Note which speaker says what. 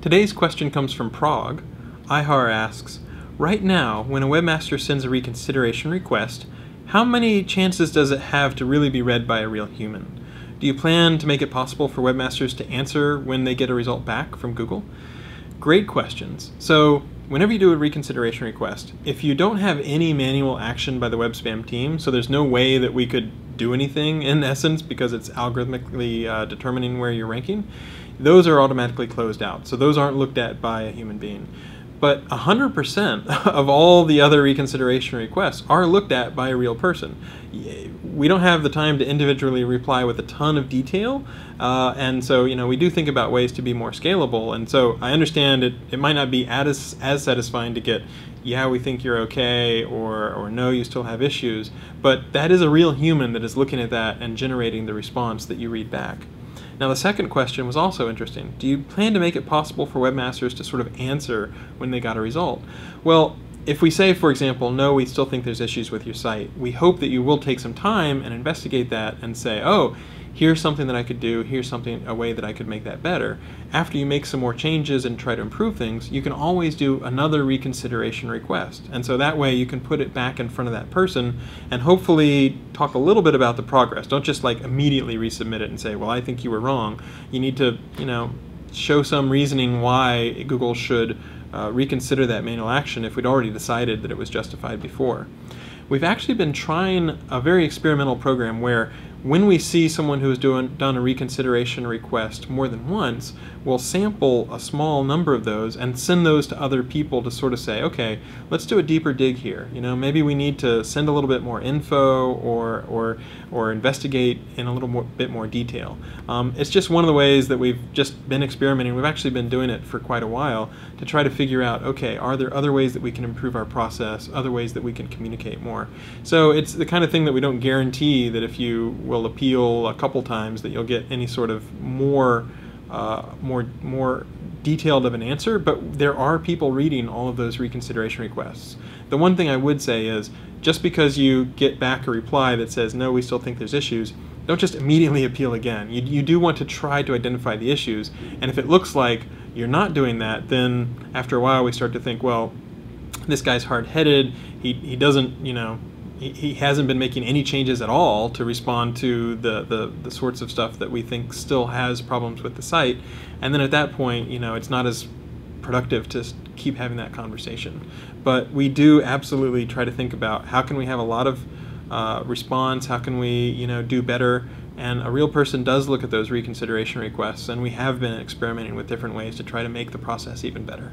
Speaker 1: Today's question comes from Prague. Ihar asks, right now, when a webmaster sends a reconsideration request, how many chances does it have to really be read by a real human? Do you plan to make it possible for webmasters to answer when they get a result back from Google? Great questions. So whenever you do a reconsideration request, if you don't have any manual action by the web spam team, so there's no way that we could do anything in essence because it's algorithmically determining where you're ranking, those are automatically closed out. So those aren't looked at by a human being. But 100% of all the other reconsideration requests are looked at by a real person. We don't have the time to individually reply with a ton of detail, and so we do think about ways to be more scalable. And so I understand it might not be as satisfying to get, yeah, we think you're okay, or no, you still have issues, but that is a real human that is looking at that and generating the response that you read back. Now the second question was also interesting. Do you plan to make it possible for webmasters to sort of answer when they got a result? Well, if we say, for example, no, we still think there's issues with your site, we hope that you will take some time and investigate that and say, oh, here's something that I could do, here's a way that I could make that better. After you make some more changes and try to improve things, you can always do another reconsideration request. And so that way you can put it back in front of that person and hopefully talk a little bit about the progress. Don't just like immediately resubmit it and say, well, I think you were wrong. You need to, show some reasoning why Google should reconsider that manual action if we'd already decided that it was justified before. We've actually been trying a very experimental program where when we see someone who has done a reconsideration request more than once, we'll sample a small number of those and send those to other people to sort of say, okay, let's do a deeper dig here. Maybe we need to send a little bit more info or investigate in a little bit more detail. It's just one of the ways that we've just been experimenting. We've actually been doing it for quite a while to try to figure out, okay, are there other ways that we can improve our process, other ways that we can communicate more? So it's the kind of thing that we don't guarantee that if you will appeal a couple times that you'll get any sort of more detailed of an answer, but there are people reading all of those reconsideration requests. The one thing I would say is, just because you get back a reply that says, no, we still think there's issues, don't just immediately appeal again. You do want to try to identify the issues, and if it looks like you're not doing that, then after a while we start to think, well, this guy's hard-headed, he doesn't, he hasn't been making any changes at all to respond to the sorts of stuff that we think still has problems with the site. And then at that point, it's not as productive to keep having that conversation. But we do absolutely try to think about how can we have a lot of response, how can we do better. And a real person does look at those reconsideration requests, and we have been experimenting with different ways to try to make the process even better.